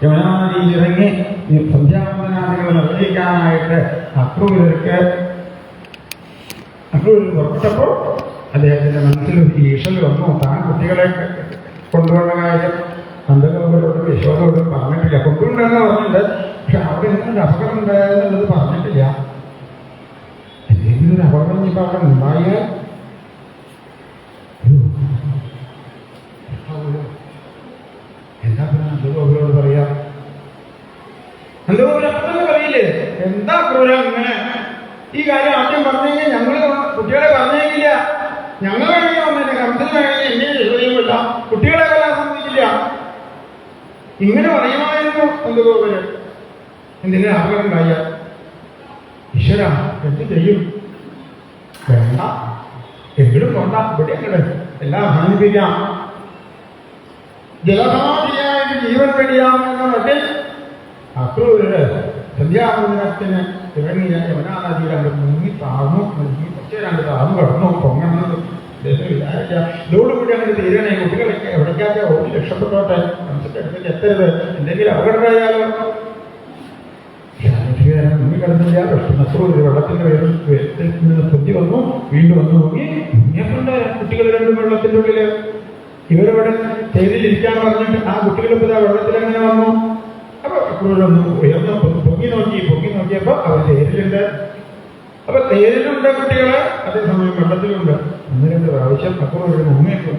യമുനാനദിയിലിറങ്ങി സന്ധ്യാവന്തനാദികൾ നിർവഹിക്കാനായിട്ട് അക്രൂരിൽ പുറപ്പെട്ടപ്പോൾ അദ്ദേഹത്തിന്റെ മനസ്സിലൊരു ഈഷൽ വന്നു. താൻ കുട്ടികളെ കൊണ്ടുവന്ന കാര്യം നന്ദഗോപരോടും യശോദരോടും പറഞ്ഞിട്ടില്ല. കൊണ്ടുണ്ടെന്ന് പറഞ്ഞിട്ടുണ്ട്, പക്ഷെ അവിടെ എന്തൊരു അപകടം ഉണ്ടായെന്നുള്ളത് പറഞ്ഞിട്ടില്ല. എന്തെങ്കിലും ഒരു അപകടം ഇപ്പൊ അവിടെ ഉണ്ടായാൽ എന്താ പിന്നെ നന്ദഗോപരോട് പറയാ? നന്ദഗോപുരം അപ്പത്തന്നെ പറയില്ലേ, എന്താ ക്രൂര അങ്ങനെ ഈ കാര്യം ആദ്യം പറഞ്ഞെങ്കിൽ ഞങ്ങൾ കുട്ടികളെ പറഞ്ഞേക്കില്ല, ഞങ്ങൾ വേണമെങ്കിൽ വന്നേനെ, കംസന് വേണമെങ്കിൽ എന്നെ ചോദ്യമില്ല, കുട്ടികളെ കൊല്ലാൻ സമ്മതിക്കില്ല. ഇങ്ങനെ പറയുമായിരുന്നു നന്ദഗോപുരം. എന്തെങ്കിലും അപകടം ഉണ്ടായ ഈശ്വര എന്ത് ചെയ്യും? വേണ്ട, എങ്കിലും കൊണ്ട ഇവിടെ എല്ലാം അവസാനിപ്പിക്കാം, ജലസമാധിയായിട്ട് ജീവൻ വെടിയാമെന്ന മട്ടിൽ അക്രൂരര് സന്ധ്യാവന്തനത്തിന് ഇറങ്ങിയ യമുനാനദിയിൽ രണ്ട് മുങ്ങി താഴ്ന്നു, കുറച്ച് രണ്ട് താഴ്ന്നു കടന്നു പൊങ്ങുന്നത് വിചാരിച്ച ഇതോടുകൂടി അങ്ങനെ തീരണേ. കുട്ടികളൊക്കെ എവിടേക്കാച്ച ഓടി രക്ഷപ്പെട്ടോട്ടെ, മനസ്സിന്റെ അടുത്തേക്ക് എത്തരുത്, എന്തെങ്കിലും അപകടമായാലോ. മുങ്ങിക്കിടന്നില്ല. അക്രൂര് വെള്ളത്തിന്റെ വേഗത്തിൽ നിന്ന് പൊന്തി വന്നു, വീണ്ടും വന്നു മുങ്ങി. മുങ്ങിയപ്പോണ്ട് കുട്ടികൾ രണ്ടും വെള്ളത്തിന്റെ ഉള്ളില്. ഇവരവിടെ തേരിലിരിക്കാൻ പറഞ്ഞിട്ട് ആ കുട്ടികളിപ്പോ വെള്ളത്തിൽ എങ്ങനെ വന്നു? അപ്പൊ അക്രൂരൊന്നും ഉയർന്നു പൊങ്ങി നോക്കിയപ്പോ അവർ തേരിലുണ്ട്. അപ്പൊ തേരിലുണ്ട് കുട്ടികള്, അതേസമയം വെള്ളത്തിലുണ്ട്. 1-2 പ്രാവശ്യം അക്രൂര് മുങ്ങിയിട്ട്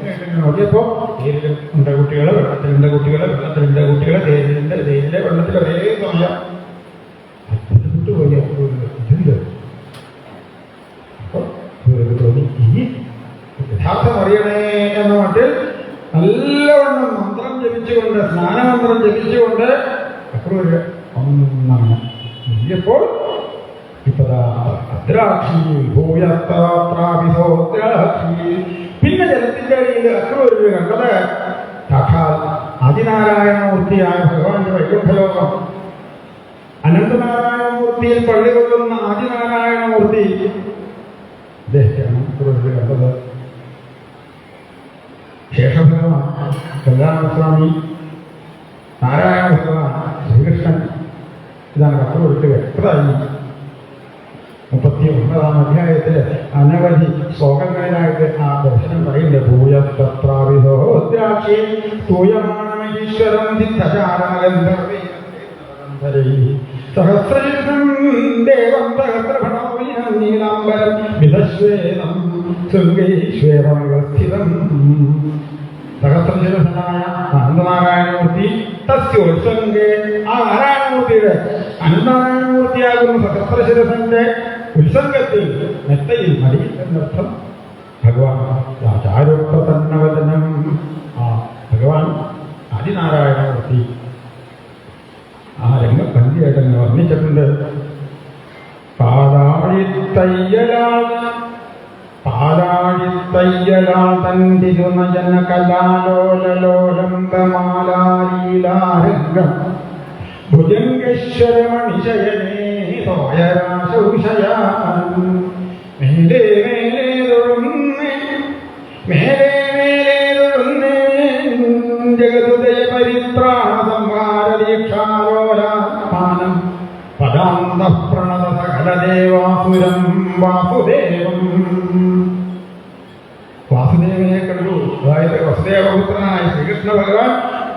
നോക്കിയപ്പോ തേരിലുണ്ട് കുട്ടികള്, വെള്ളത്തിലുണ്ട് കുട്ടികള്, വെള്ളത്തിലുണ്ട് കുട്ടികള്, തേരിലെ വെള്ളത്തിൽ ഒരേ സമയം വിട്ടുപോയി. അക്രൂര് അപ്പൊ ഇവർക്ക് തോന്നി ഈ യഥാർത്ഥം അറിയണേ എന്ന മട്ടിൽ നല്ലവണ്ണം മന്ത്രം ജപിച്ചുകൊണ്ട്, സ്നാനമന്ത്രം ജപിച്ചുകൊണ്ട് അക്രൂര് ഒന്നാണ് ഇല്ലപ്പോൾ ഇപ്പതാ അദ്രാക്ഷി ഭൂയസ്ത്രാഭിസോദ്രാക്ഷി. പിന്നെ ജലത്തിന്റെ അടിയിൽ അക്രൂര് കണ്ടത് സാക്ഷാൽ ആദിനാരായണമൂർത്തിയായ ഭഗവാന്റെ വൈകുണ്ഠലോകം. അനന്തനാരായണമൂർത്തിയിൽ പള്ളി കൊള്ളുന്ന ആദിനാരായണമൂർത്തി അദ്ദേഹത്തെയാണ് അക്രൂര് കണ്ടത്. ശേഷഭഗവാൻ, കല്യാണസ്വാമി, നാരായണ ഭഗവാൻ, ശ്രീകൃഷ്ണൻ, ഇതാണ് അക്രൂരത്തിൽ വ്യക്തമായി. 39-ാം അധ്യായത്തില് അനവധി ശ്ലോകങ്ങളിലായിട്ട് ആ ദർശനം പറയുന്നത്. ഭൂയസ്ത്രാഭിസോദ്രാക്ഷി തൂയമാണമീശ്വരം സിദ്ധചാരമഗന്ധർവൈ സഹസ്രശിരം ദേവം സഹസ്രഭണോലിനം നീലാംബരം വിധശ്വേതം ശൃംഗൈശ്വേരമവസ്ഥിതം. സഹസ്രശിരസനായ അനന്തനാരായണമൂർത്തി തസ്യോത്സംഗേ, ആ നാരായണമൂർത്തിയുടെ അനന്തനാരായണമൂർത്തിയാകുന്ന സഹസ്രശിരസന്റെ ഉത്സംഗത്തിൽ മെത്തയിൽ മടിയിൽ എന്നർത്ഥം. ഭഗവാൻ ചാരുപ്രസന്നവദനം, ആ ഭഗവാൻ ആദിനാരായണമൂർത്തി ആ രംഗം ഭംഗിയായിട്ട് തന്നെ വർണ്ണിച്ചിട്ടുണ്ട്. പാലാഴിത്തയ്യലാൾ തന്തിരുനയന കലാലോലോലംബമാലാലീലാരംഗം ഭുജംഗേശ്വരമണിശയനേ തോയരാശൗഷയാൻ മേലേ മേലേ തൊഴുന്നേ മേലേ മേലേ തൊഴുന്നേ ജഗതുദയ പരിത്രാണ സംഹാര ദീക്ഷാലോലാത്മാനം പദാന്തഃപ്രണത സകലദേവാസുരം വാസുദേവം. വാസുദേവനെ കണ്ടു. അതായത് വസുദേവപുത്രനായ ശ്രീകൃഷ്ണ ഭഗവാൻ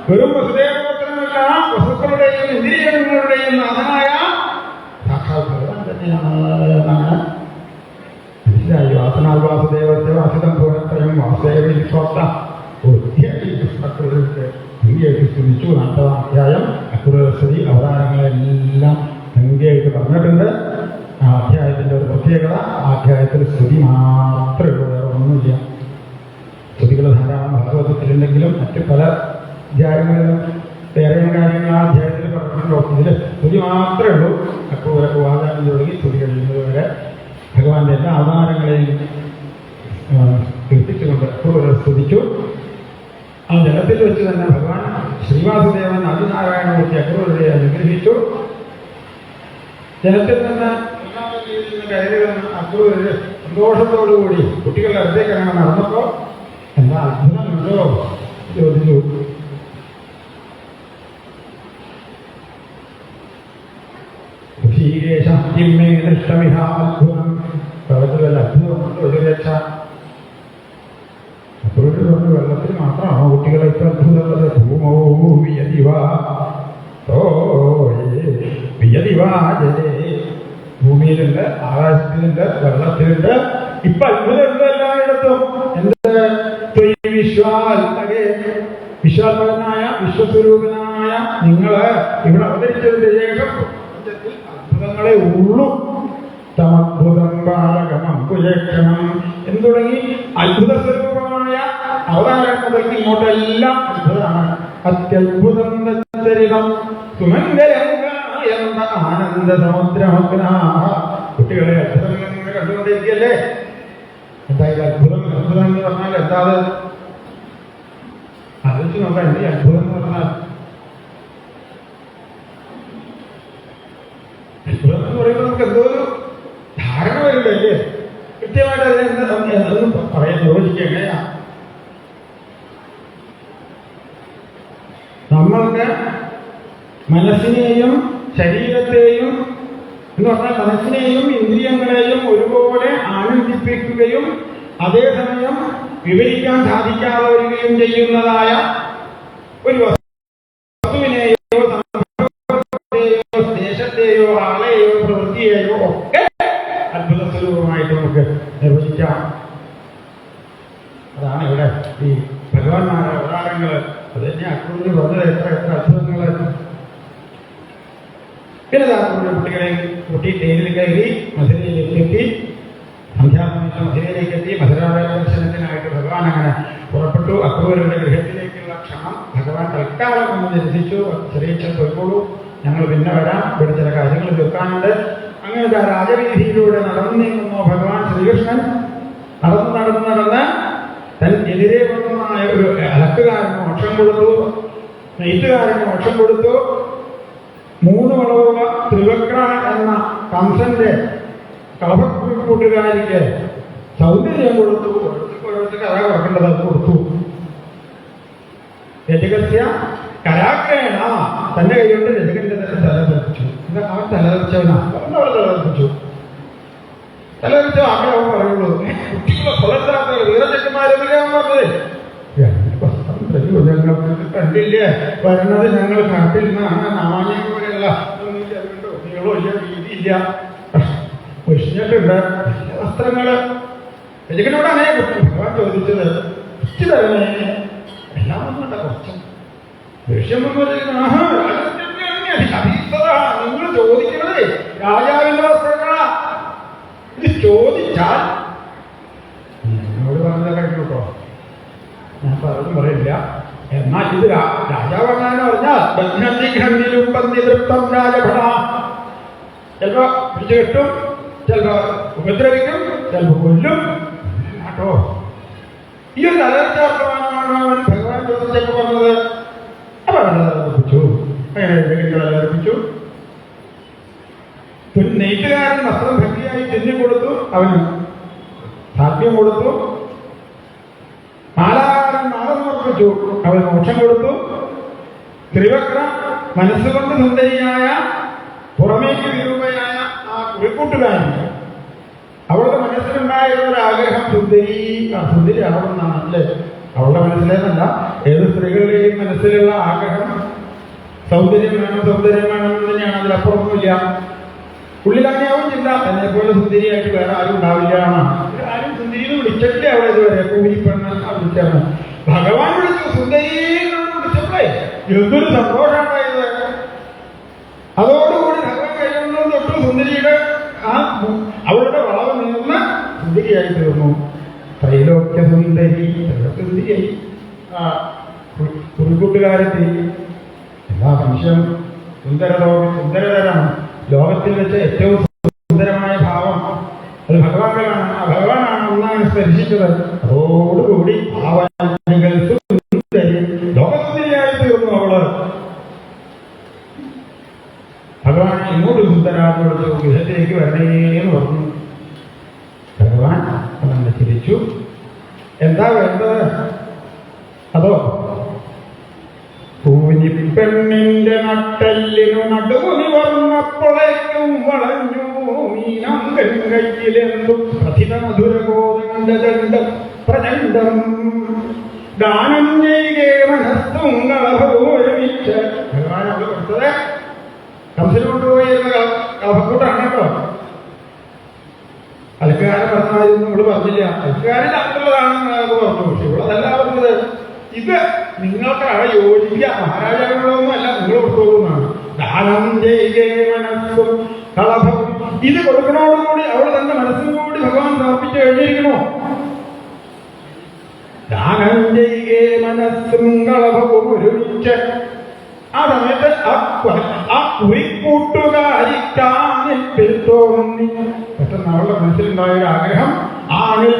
വെറും വസുദേവപുത്രനല്ല, വസുക്കളുടെയും ഇന്ദ്രിയങ്ങളുടെയും നാഥനായ സാക്ഷാൽ ഭഗവാൻ തന്നെയാണ് എന്നാണ് മനസ്സിലായി. വാസനാൽ വാസുദേവത്തെ വാസുദം ഭുവനത്രയം വാസുദേവ വിശ്വാസ ബുദ്ധിയായി ഭംഗിയായിട്ട് സ്തുതിച്ചു. 40-ാം അധ്യായം അക്രൂരസ്തുതി അവതാരങ്ങളെല്ലാം ഭംഗിയായിട്ട് പറഞ്ഞിട്ടുണ്ട്. ആ അധ്യായത്തിന്റെ ഒരു പ്രത്യേകത, ആ അധ്യായത്തിൽ സ്തുതി മാത്രമേ ഉള്ളൂ, വേറെ ഒന്നുമില്ല. സ്തുതികൾ ധാരാളം ഭാഗവതത്തിലുണ്ടെങ്കിലും മറ്റ് പല അധ്യായങ്ങളിലും വേറെയും കാര്യങ്ങൾ ആ അധ്യായത്തിൽ പറഞ്ഞിട്ടുണ്ടോ. ഇതിൽ സ്തുതി മാത്രമേ ഉള്ളൂ. അക്രൂരൊക്കെ വാദാനം തുടങ്ങി സ്തുതി കഴിയുന്നത് വരെ ഭഗവാന്റെ എല്ലാ അവതാരങ്ങളെയും കീർത്തിച്ചുകൊണ്ട് അക്രൂരെ സ്തുതിച്ചു. ആ ജലത്തിൽ വെച്ച് തന്നെ ഭഗവാൻ ശ്രീവാസുദേവൻ ആദിനാരായണമൂർത്തി അക്രൂരരെ അനുഗ്രഹിച്ചു. ജലത്തിൽ നിന്ന് കയറി വന്ന് അക്രൂരര് സന്തോഷത്തോടുകൂടി കുട്ടികളുടെ അടുത്തേക്ക് അങ്ങനെ നടന്നപ്പോ എന്താ അത്ഭുതമുണ്ടോ ചോദിച്ചു. ഋഷികേശം കിമ്മേ ദൃഷ്ടമിഹ അത്ഭുതം. വെള്ളത്തിൽ അത്ഭുതമുണ്ട് ഒരു രക്ഷ. അപ്പോഴൊരു പറഞ്ഞു, വെള്ളത്തിൽ മാത്രമാണോ കുട്ടികളെ ഇപ്പൊ അത്ഭുതമുള്ളത്? ഭൂമോ വിയതിവാ ജലേ, ഭൂമിയിലുണ്ട്, ആകാശത്തിലുണ്ട്, വെള്ളത്തിലുണ്ട്. ഇപ്പൊ അത്ഭുതമുണ്ട് എല്ലായിടത്തും. എന്ത് വിശ്വാത്മകനായ വിശ്വസ്വരൂപനായ നിങ്ങള് ഇവിടെ അവതരിച്ചതിന്റെ ശേഷം അത്ഭുതങ്ങളെ ഉള്ളൂ. തമദ്ഭുതം ബാലകമം കുലക്ഷണം എന്ന് തുടങ്ങി അത്ഭുത സ്വരൂപമായ അവതാരം മുതൽ ഇങ്ങോട്ടെല്ലാം അത്ഭുതമാണ്. അത്യത്ഭുതം ചരിതം സുമംഗലംഗ ആനന്ദ സമുദ്രമഗ്നാ. കുട്ടികളെ അത്ഭുതങ്ങൾ നിങ്ങൾ കണ്ടുകൊണ്ടിരിക്കുകയല്ലേ? എന്തായാലും അത്ഭുതം അത്ഭുതം എന്ന് പറഞ്ഞാൽ എന്താ? ആലോചിച്ച് നോക്കാം. എന്ത് അത്ഭുതം എന്ന് പറഞ്ഞാൽ? അത്ഭുതം എന്ന് പറയുമ്പോൾ നമുക്ക് എന്തോ ഒരു ധാരണ വരുന്നല്ലേ? കൃത്യമായിട്ട് അതിനെന്ന് പറയാൻ യോജിക്കുക എങ്ങനെയാ? നമ്മൾക്ക് മനസ്സിനെയും ശരീരത്തെയും എന്ന് പറഞ്ഞാൽ മനസ്സിനെയും ഇന്ദ്രിയങ്ങളെയും ഒരുപോലെ ആനന്ദിപ്പിക്കുകയും അതേസമയം വിവരിക്കാൻ സാധിക്കാതെ വരികയും ചെയ്യുന്നതായ ഒരു വസ്തുവിനെയോ സംഭവത്തെയോ ദേശത്തെയോ ആളെയോ പ്രവൃത്തിയെയോ ഒക്കെ അത്ഭുത സ്വരൂപമായിട്ട് നമുക്ക് നിർവചിക്കാം. അതാണ് ഇവിടെ ഈ ഭഗവാന്മാരുടെ അവതാരങ്ങള്. അത് തന്നെ അക്രൂരിൽ പറഞ്ഞത് എത്ര എത്ര അത്ഭുതങ്ങള്. പിന്നെ കുട്ടികളെ കുട്ടി ട്രെയിനിൽ കയറി മധുരയിലേക്ക് എത്തി. സന്ധ്യാസമയത്ത് മധുരയിലേക്ക് എത്തി. മധുരാലയ ദർശനത്തിനായിട്ട് ഭഗവാൻ അങ്ങനെ പുറപ്പെട്ടു. അക്രൂരുടെ ഗൃഹത്തിലേക്കുള്ള ക്ഷണം ഭഗവാൻ തൽക്കാലം ഒന്ന് നിരസിച്ചു. ചെറിയ പോയിക്കോളൂ, ഞങ്ങൾ പിന്നെ വരാം, ഇവിടെ ചില കാര്യങ്ങൾ തീർക്കാനുണ്ട്. അങ്ങനത്തെ രാജവീതിയിലൂടെ നടന്നു നീങ്ങുന്നു ഭഗവാൻ ശ്രീകൃഷ്ണൻ. നടന്ന് തനിക്കെതിരെ വന്നതായ ഒരു അലക്കുകാരന് മോക്ഷം കൊടുത്തു, നെയ്ത്തുകാരന് മോക്ഷം കൊടുത്തു. 3 വളവുള്ള ത്രിവക്ര എന്ന കംസന്റെ കളഭക്കൂട്ടുകാരിക്ക് സൗന്ദര്യം കൊടുത്തു. ഓരോരുത്തർക്ക് കഥ കുറക്കേണ്ടത് അത് കൊടുത്തു. രജകസ്യ കരാഗ്രേണ, തന്റെ കൈകൊണ്ട് രജകന്റെ തലതെറിച്ചു. അവൻ തലതെറിച്ചവനാ, അവൻ തലതെറിച്ചു. തലതെറിച്ച ആഗ്രഹം പറയുള്ളൂ. കുട്ടികളെ കൊലത്താത്ത വീരചക്കന്മാരെന്നല്ലേ അവൻ പറഞ്ഞത്. ഞങ്ങൾക്ക് കണ്ടില്ലേ വരണത്, ഞങ്ങൾ കാട്ടിൽ നിന്നാണ്. നാമാന്യം പോലെയല്ല, അതുകൊണ്ടോ നീളോ ഇല്ല, വീതിയില്ല, വിഷിഞ്ഞിട്ടുണ്ട് വസ്ത്രങ്ങള്. രജകനോടാണ് ഭഗവാൻ ചോദിച്ചത്, കുറച്ച് തരണേ. എല്ലാം ഒന്നുണ്ട, കുറച്ചും ദേഷ്യം നിങ്ങൾ ചോദിക്കുന്നത് രാജാവിന്റെ വസ്ത്രങ്ങളാ. ഇത് ചോദിച്ചാൽ എന്നോട് പറഞ്ഞത് കഴിക്കൂട്ടോ, ഞാൻ പലതും പറയില്ല. എന്നാൽ ഇത് രാജാവെന്നു പറഞ്ഞാൽ ബന്ധനിലും ബന്ധിതൃപ്തം രാജഭട. ചിലപ്പോ പിടിച്ചു കെട്ടും, ചിലപ്പോ ഉപദ്രവിക്കും, ചിലപ്പോ കൊല്ലും കേട്ടോ. ഈ ഒരു തലർച്ചാർത്ഥമാണ് ഭഗവാൻ ചോദിച്ചപ്പോ പറഞ്ഞത്. അപ്പൊ തലർപ്പിച്ചു. അങ്ങനെ തലർപ്പിച്ചു. നെയ്ത്തുകാരൻ വസ്ത്രം ഭക്തിയായി തിന്നിക്കൊടുത്തു, അവന് സാധ്യം കൊടുത്തു. മാലാകാരൻ മാല സമർപ്പിച്ചു, അവൻ മോക്ഷം കൊടുത്തു. ത്രിവക്ര മനസ്സുകൊണ്ട് സുന്ദരിയായ പുറമേക്ക് വിരൂപയായ ആ കുറിക്കൂട്ടുകാരൻ, അവളുടെ മനസ്സിലുണ്ടായ ഒരു ആഗ്രഹം സുന്ദരി ആവണമെന്നാണ് അല്ലേ? അവളുടെ മനസ്സിലേന്നല്ല, ഏത് സ്ത്രീകളുടെയും മനസ്സിലുള്ള ആഗ്രഹം സൗന്ദര്യം വേണം എന്ന് തന്നെയാണ്. അതിലപ്പുറമൊന്നുമില്ല. ഉള്ളിലങ്ങനെയാവും ചിന്ത, എന്നെ പോലെ സുന്ദരിയായിട്ട് വേറെ ആരും ഉണ്ടാവില്ല എന്നാണ്. ആരും സുന്ദരി വിളിച്ചിട്ടില്ല അവിടെ ഇതുവരെ. കൂലിപ്പെണ്ണ വിളിച്ചാണ് ഭഗവാൻ വിളിച്ചു. സുന്ദരി വിളിച്ചപ്പോഴേ എന്തൊരു സന്തോഷമുണ്ടായത്. അതോടുകൂടി ഭഗവാൻ കഴിയുന്നത് തൊട്ട് സുന്ദരിയുടെ അവളുടെ വളവ് നിന്ന് സുന്ദരിയായി തീർന്നു. ത്രൈലോക്യ സുന്ദരി, സുന്ദരിയായി. കുറിക്കൂട്ടുകാരെത്തി. എല്ലാ സംശയം സുന്ദരതരം ലോകത്തിൽ വെച്ച് ഏറ്റവും സുന്ദരമായ ഭാവം അത് ഭഗവാനാണ്. ആ ഭഗവാനാണ് ഒന്നാണ് സ്പർശിച്ചത്. അതോടുകൂടി ഭാവങ്ങൾ സുന്ദരി ലോകസുന്ദരിയായി തീർന്നു അവള്. ഭഗവാൻ ഇങ്ങോട്ട് സുന്ദരാനോട് ഗൃഹത്തിലേക്ക് വരണേന്ന് പറഞ്ഞു. ഭഗവാൻ അവനെ ചിരിച്ചു. എന്താ വേണ്ടത്? അതോ കൂനിപ്പെണ്ണിന്റെ നട്ടല്ലിനു നടുവു നിവർന്നപ്പോഴേക്കു വളഞ്ഞു മീനം കൈയിലെന്തും പ്രഥിത മധുരഗോദണ്ഡം പ്രചണ്ഡം ദാനം ചെയ്യേ മനസ്സും കളഭോരമിച്ച് ഭഗവാൻ അവിടെ കൊടുത്തത് കംസന് കൊണ്ടുപോയിരുന്ന കളഭക്കൂട്ടാണ് കേട്ടോ. അൽക്കാരൻ പറഞ്ഞാലും നമ്മൾ പറഞ്ഞില്ല, അൽക്കാരൻ അങ്ങനെയുള്ളതാണെന്ന് പറഞ്ഞു. പക്ഷെ ഇവിടെ അതല്ല പറഞ്ഞത്, ഇത് നിങ്ങൾക്കാണ് യോജിക്കുക, മഹാരാജാവിനോടൊന്നും അല്ല, നിങ്ങൾ കൊടുത്തോളുന്നാണ്. ദാനം ചെയ്യേ മനസ്സും കളഭവും, ഇത് കൊടുക്കണോടുകൂടി അവിടെ തന്റെ മനസ്സും കൂടി ഭഗവാൻ സമർപ്പിച്ച് കഴിഞ്ഞിരിക്കണോ. ദാനം ചെയ്യേ മനസ്സും കളഭവും ഒരുമിച്ച് ആ സമയത്ത് ആ കുറിക്കൂട്ടുകാരിക്കാനിൽ തോന്നി, പെട്ടെന്ന് അവളുടെ മനസ്സിലുണ്ടായ ഒരു ആഗ്രഹം, ആണിൽ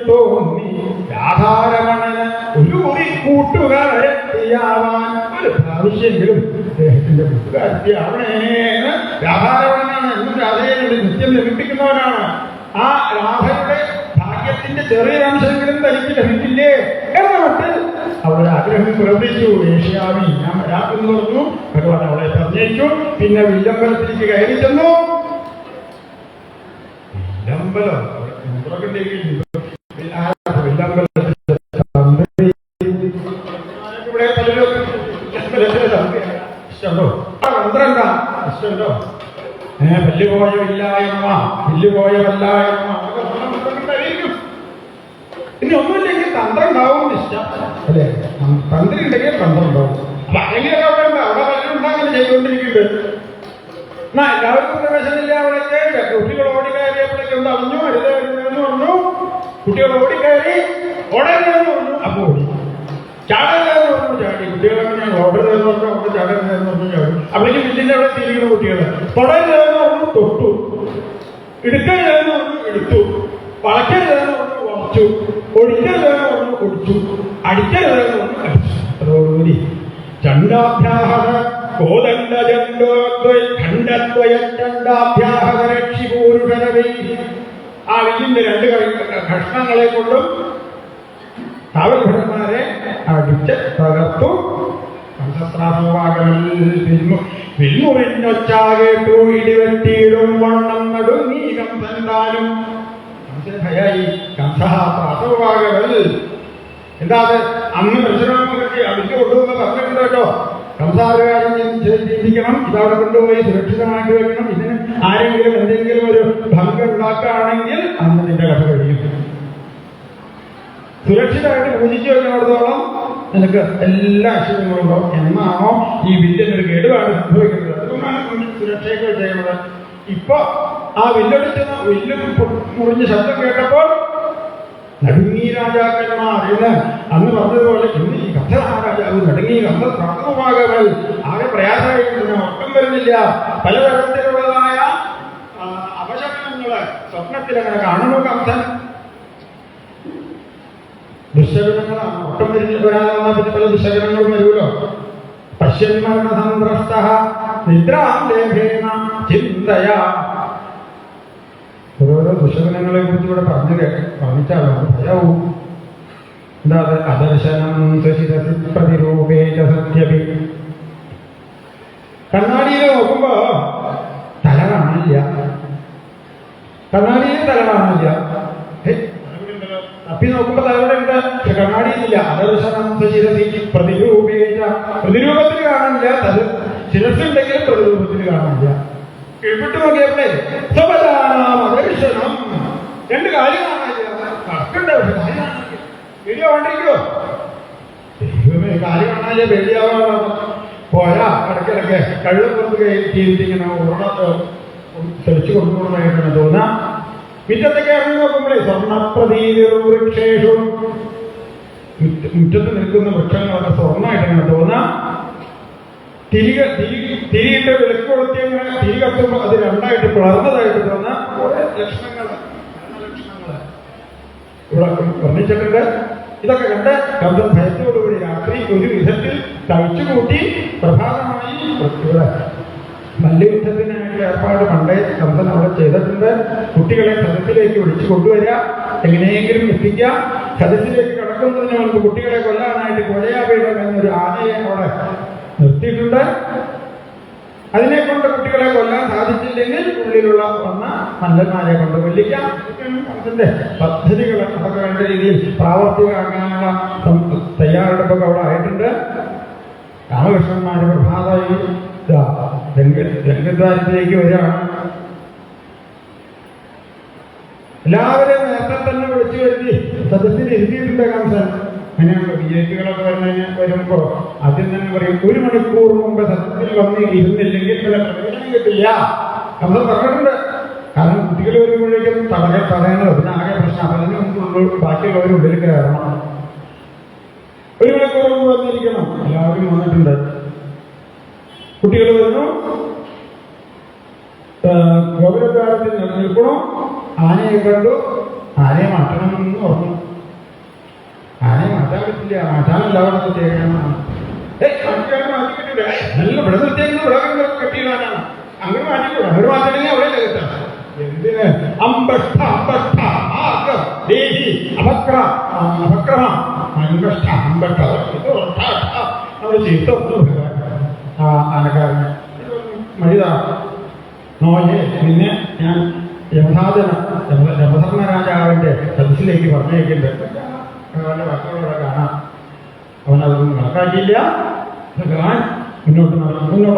തോന്നി രാധാരമണന് ഒരു കുറിക്കൂട്ടുകാരത്തിയാവാൻ ഒരു പ്രാവശ്യെങ്കിലും അദ്ദേഹത്തിന്റെ കൂട്ടുകാരത്തിയാവണേന്ന് രാധാരമണനാണ്. എന്നും രാധയെ നിത്യം ലഭിപ്പിക്കുന്നവനാണ്. ആ രാധയുടെ ഭാഗ്യത്തിന്റെ ചെറിയൊരംശമെങ്കിലും തനിക്ക് ലഭിക്കില്ലേ എന്ന മട്ടിൽ അവളുടെ ആഗ്രഹം പ്രവർത്തിച്ചു. ഏഷ്യാമി, ഞാൻ വരാമെന്ന് പറഞ്ഞു. ഭഗവാൻ അവളെ പറഞ്ഞേച്ചു. പിന്നെ വില്ലമ്പലത്തിലേക്ക് കയറി ചെന്നു. വില്ലമ്പലം ഇവിടെ പലരും ഇഷ്ടമുണ്ടോ? മന്ത്രണ്ട ഇഷ്ടമുണ്ടോ? പല്ലുപോയ ഇല്ലായ്മ, പല്ലുപോയവല്ലായ്മ, ഇനി ഒന്നുമില്ലെങ്കിൽ തന്ത്രം ഉണ്ടാവും ഇഷ്ടം അല്ലെ. തന്ത്രം ഉണ്ടെങ്കിൽ തന്ത്രം ഉണ്ടാവും. അപ്പൊ ആരെങ്കിലും അവിടെ ഉണ്ട്, അവിടെ പലരും ഉണ്ടാകുന്ന ചെയ്തുകൊണ്ടിരിക്കുന്നുണ്ട്. എന്നാ എല്ലാവർക്കും പ്രവേശനമില്ല. അവിടേക്ക് കുട്ടികൾ ഓടിക്കയറിയപ്പോഴേക്ക് എന്താ അറിഞ്ഞു, അരുതെന്ന് പറഞ്ഞു. കുട്ടികൾ ഓടിക്കയറി ഓടരുതെന്ന് പറഞ്ഞു, അപ്പൊ ഓടി. ചാടരുതെന്ന് പറഞ്ഞു, ചാടി. കുട്ടികളെങ്ങനെയാണ് ഓടരുതെന്ന് പറഞ്ഞു, അവിടെ ചാടരുതെന്ന് പറഞ്ഞു, ചാടി. അപ്പോഴേക്കും വീട്ടിന്റെ അവിടെ തിരിക്കുന്ന കുട്ടികൾ തൊടരുതെന്ന് പറഞ്ഞു, തൊട്ടു. എടുക്കരുതെന്ന് പറഞ്ഞു, എടുത്തു. വളയ്ക്കരുതെന്ന് പറഞ്ഞു, വളച്ചു. ഒടിക്കരുതെന്ന് പറഞ്ഞു, ഒടിച്ചു. അടിക്കരുതെന്ന് പറഞ്ഞു, അടിച്ചു. അതോടുകൂടി ചണ്ഡാഭ്യാഹ കോദണ്ഡജണ്ഡോദ്വൈഖണ്ഡദ്വയചണ്ഡാഭ്യാഹരക്ഷിപൂരുഷരവൈ, ആ വില്ലിന്റെ രണ്ട് കഷ്ണങ്ങളെ കൊണ്ടും കാവൽഭടന്മാരെ അടിച്ച് തകർത്തു. വിൽമുറിഞ്ഞൊച്ചാകേട്ടു ഇടിവെട്ടിയിടും വണ്ണം നടുങ്ങി കംസന്താനും. കംസന് ഭയായി. കംസഹാസവാകവൽ എന്താ അത് അന്ന് പ്രശ്നമൊക്കെ അടിച്ചു കൊണ്ടുവന്ന് പറഞ്ഞിട്ടുണ്ട് കേട്ടോ. കംസാകാര്യം ചിന്തിക്കണം, ഇതവിടെ കൊണ്ടുപോയി സുരക്ഷിതമാക്കി വെക്കണം. ഇതിന് ആരെങ്കിലും എന്തെങ്കിലും ഒരു ഭംഗം ഉണ്ടാക്കുകയാണെങ്കിൽ അന്ന് നിന്റെ കഥ കഴിയും. സുരക്ഷിതമായിട്ട് പൂജിച്ചു വെക്കുന്നിടത്തോളം നിനക്ക് എല്ലാ അക്ഷരങ്ങളും ഉണ്ടാവും. എന്നാണോ ഈ വില്ലിനൊരു കേടുപാട് സംഭവിക്കുന്നത്, അതുകൊണ്ടാണ് സുരക്ഷയൊക്കെ ചെയ്യുന്നത്. ഇപ്പൊ ആ വില്ലൊടിച്ചെന്ന് വില്ല് മുറിഞ്ഞ ശബ്ദം കേട്ടപ്പോൾ നടുങ്ങി രാജാക്കന്മാർ എന്ന് അന്ന് പറഞ്ഞതുപോലെ ഇന്ന് ഈ കംസമഹാരാജാവ് നടുങ്ങി കംസമാകവൽ ആകെ പ്രയാസമായിരുന്നു. ഒട്ടും വരുന്നില്ല. പലതരത്തിലുള്ളതായ അപശകനങ്ങള് സ്വപ്നത്തിലങ്ങനെ കാണുന്നു കംസൻ. ദുശകനങ്ങളാണ്. ഒട്ടും വരാതെ പിന്നെ പല ദുശകനങ്ങളും വരുമല്ലോ. പശ്യന്മരണസന്ത്രസ്ത നിദ്രാം ലേഖേന ചിന്തയാ. ഓരോരോ ദുശകനങ്ങളെ കുറിച്ച് ഇവിടെ പറഞ്ഞിട്ടാണ് ഭയവും. എന്താ അദർശനം ശിരസി പ്രതിരൂപേജ സത്യപി. കണ്ണാടിയിൽ നോക്കുമ്പോ തല കാണില്ല. കണ്ണാടിയിൽ തല കാണില്ല. തപ്പി നോക്കുമ്പോ തലവിടെ ഉണ്ട്, പക്ഷെ കണ്ണാടിയിലില്ല. അദർശനം ശിരസി പ്രതിരൂപേജ. പ്രതിരൂപത്തിൽ കാണില്ല. ശിരസുണ്ടെങ്കിലും പ്രതിരൂപത്തിൽ കാണില്ല. കീഴ്പിട്ട് നോക്കിയപ്പോഴേ സ്വപദാനാമദർശനം. രണ്ട് കാര്യം കാണാനില്ല. കറക്കുണ്ട്, പക്ഷെ കാര്യം കാണാനില്ല. വീഡിയോ കണ്ടിരിക്കോ? ദൈവമേ, കാര്യം കാണാനില്ല. പേടിയാവാ പോരാ. ഇടയ്ക്കിടയ്ക്ക് കഴുതപ്പുറത്ത് കയറ്റിയിരിക്കുന്ന ഉറണത്ത് തെളിച്ചു കൊടുക്കണമെന്നായിട്ടാണ് തോന്നാം. മുറ്റത്തൊക്കെ ഇറങ്ങി നോക്കുമ്പോഴേ സ്വർണ്ണപ്രതീവൃക്ഷേഷു, മുറ്റത്ത് നിൽക്കുന്ന വൃക്ഷങ്ങളൊക്കെ സ്വർണ്ണമായിട്ടാണ് തോന്നാം. തിരിയിട്ട് വിളക്ക് കൊളുത്തിയങ്ങനെ തിരി കത്തുമ്പോൾ അത് രണ്ടായിട്ട് പിളർന്നതായിട്ട് തോന്നാം. കുറെ ലക്ഷണങ്ങള് ഇവിടെ വർണ്ണിച്ചിട്ടുണ്ട്. ഇതൊക്കെ കണ്ട് കംസൻ ഭയത്തോടുകൂടി രാത്രി ഒരു വിധത്തിൽ കഴിച്ചുകൂട്ടി പ്രഭാതമായി ഇവിടെ മല്ലയുദ്ധത്തിനായിട്ട് ഏർപ്പാട് പണ്ടേ കംസൻ അവിടെ ചെയ്തിട്ടുണ്ട്. കുട്ടികളെ സദസ്സിലേക്ക് വിളിച്ചു കൊണ്ടുവരിക, എങ്ങനെയെങ്കിലും എത്തിക്കുക. സദസ്സിലേക്ക് കടക്കുന്നതിന് മുൻപ് കുട്ടികളെ കൊല്ലാനായിട്ട് കൊലയാപീഠം എന്നൊരു ആനയെ അവിടെ നിർത്തിയിട്ടുണ്ട്. അതിനെക്കൊണ്ട് കുട്ടികളെ കൊല്ലാൻ സാധിച്ചില്ലെങ്കിൽ ഉള്ളിലുള്ള വന്ന മല്ലന്മാരെ കൊണ്ട് കൊല്ലിക്കാം. കംസന്റെ പദ്ധതികൾ അതൊക്കെ വേണ്ട രീതിയിൽ പ്രാവർത്തികമാക്കാനുള്ള തയ്യാറെടുപ്പൊക്കെ അവിടെ ആയിട്ടുണ്ട്. രാമകൃഷ്ണന്മാര് പ്രഭാതമായി രംഗദ്വാരത്തിലേക്ക് വരികയാണ്. എല്ലാവരെയും നേരത്തെ തന്നെ വിളിച്ചു വരുത്തി സദസ്സിൽ ഇരുത്തിയിട്ടുണ്ട് കംസൻ. അങ്ങനെയാണ് വിജയികളൊക്കെ വരുമ്പോ ആദ്യം തന്നെ പറയും 1 മണിക്കൂർ മുമ്പ് സദസ്സിൽ വന്ന് ഇരുന്നില്ലെങ്കിൽ പിന്നെ പ്രയോജനം കിട്ടില്ല. കംസൻ പറഞ്ഞിട്ടുണ്ട്. കാരണം കുട്ടികൾ വരുമ്പോഴേക്കും തടയണത് പിന്നെ ആകെ പ്രശ്നം. അപ്പൊ അതിന് മുമ്പ് ബാക്കിയുള്ളവർ ഉള്ളിൽ കയറണം. 1 മണിക്കൂർ മുമ്പ് വന്നിരിക്കണം. എല്ലാവരും വന്നിട്ടുണ്ട്. കുട്ടികൾ വരുന്നു. ഗോപുരദ്വാരത്തിൽ നിൽക്കണോ. ആനയെ കണ്ടു. ആനയെ മാറ്റണമെന്ന് പറഞ്ഞു. ആനയെ മാറ്റാൻ പറ്റില്ല. മാറ്റാനല്ല അവിടെ ചെയ്യണമെന്നാണ്. മാറ്റിക്കിട്ടില്ല. നല്ല ഇവിടെ നിർത്തിയെങ്കിൽ ഇവിടെ കെട്ടിയിടാനാണ്. അങ്ങനെ മാറ്റിക്കൂടാ. അങ്ങനെ മാറ്റണമെങ്കിൽ അവിടെ കേട്ടാണ്. എന്തിന് അമ്പഷ്ട അമ്പഷ്ട അപക്ര അപക്രമ അമ്പഷ്ട അമ്പഷ്ട നമ്മുടെ ചീത്ത ആനക്കാരന് മഹിത നോയെ പിന്നെ ഞാൻ യമധർമ്മരാജാവിന്റെ സദസ്സിലേക്ക് പറഞ്ഞേക്കുന്നുണ്ട്. ഭഗവാന്റെ വാക്കുകളോടെ കാണാം. അവനതൊന്നും കണക്കാക്കിയില്ല. ഭഗവാൻ മുന്നോട്ട്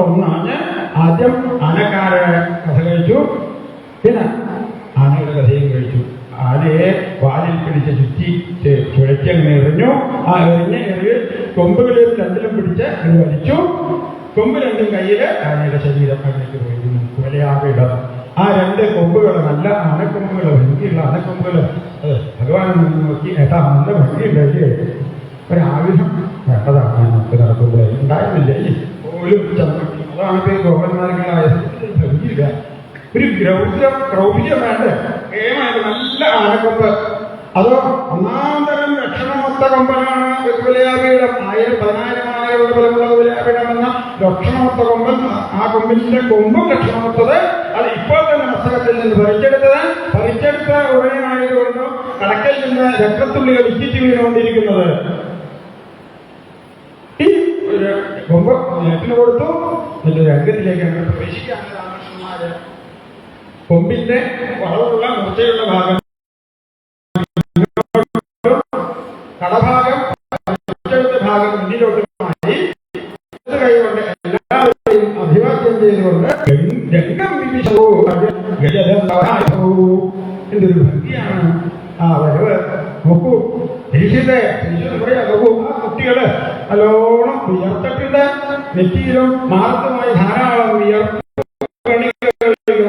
ഒന്നാണ്. ആദ്യം ആനക്കാരെ കഥ കഴിച്ചു. പിന്നെ ആനയുടെ കഥയും കഴിച്ചു. ആനയെ വാലിൽ പിടിച്ച് ചുഴച്ചങ്ങനെ എറിഞ്ഞു. ആ എറിഞ്ഞ് കൊമ്പുകളിൽ രണ്ടിലും പിടിച്ച് വലിച്ചു. കൊമ്പ് രണ്ടും കയ്യില് ആനയുടെ ശരീരം അതിലേക്ക് പോയിരുന്നു. കുലയാവിടം. ആ 2 കൊമ്പുകൾ നല്ല ആനക്കൊമ്പുകൾ, ഭംഗിയുള്ള ആനക്കൊമ്പുകൾ. ഭഗവാൻ നോക്കി ഏട്ടാ നല്ല ഭംഗിയുണ്ടല്ലേ. ഒരായുധം വേണ്ടതാണ് നമുക്ക് നടക്കുമ്പോൾ ഉണ്ടായിരുന്നില്ലേ പോലും ചന്ദ്രൻ. അതാണ് ഗോപന്മാർക്ക് ഭംഗിയില്ല. ഒരു ക്രൗര്യം വേണ്ട. ഏമായിട്ട് നല്ല ആനക്കൊമ്പ്. അതോ ഒന്നാന്തരം ലക്ഷണമൊത്ത കൊമ്പനാണ് കുലയാവിയുടെ. 1000-10,000 ബലമുള്ള കുലയാവിടം എന്ന ലക്ഷണമൊത്ത കൊമ്പൻ. ആ കൊമ്പിന്റെ കൊമ്പും ലക്ഷണമൊത്തത്. അത് ഇപ്പോൾ തന്നെ മസ്തകത്തിൽ നിന്ന് പറിച്ചെടുത്ത ഉടനെയായതുകൊണ്ട് കടക്കൽ നിന്ന് രക്തത്തുള്ളികൾ ഇറ്റിറ്റ് വീണുകൊണ്ടിരിക്കുന്നത്. ഈ ഒരു കൊമ്പ് നേട്ടിന് കൊടുത്തു. എന്നിട്ട് രംഗത്തിലേക്ക് അങ്ങനെ പ്രവേശിക്കാനുള്ള രാമകൃഷ്ണന്മാര് കൊമ്പിന്റെ വളവുള്ള മൂർച്ചയുള്ള ഭാഗം കടഭാഗം ഭാഗം മുന്നിലോട്ട് മാറ്റി കൈകൊണ്ട് എല്ലാവരെയും അഭിവാദ്യം ചെയ്തുകൊണ്ട് രംഗം എന്തൊരു ഭംഗിയാണ് ആ വരവ്. നോക്കൂ പറയാ. നോക്കൂ ആ കുട്ടികള് നല്ലോണം വിയർത്തിട്ടുണ്ട്. നെറ്റിയിലും മാർഗമായി ധാരാളം വിയർത്ത്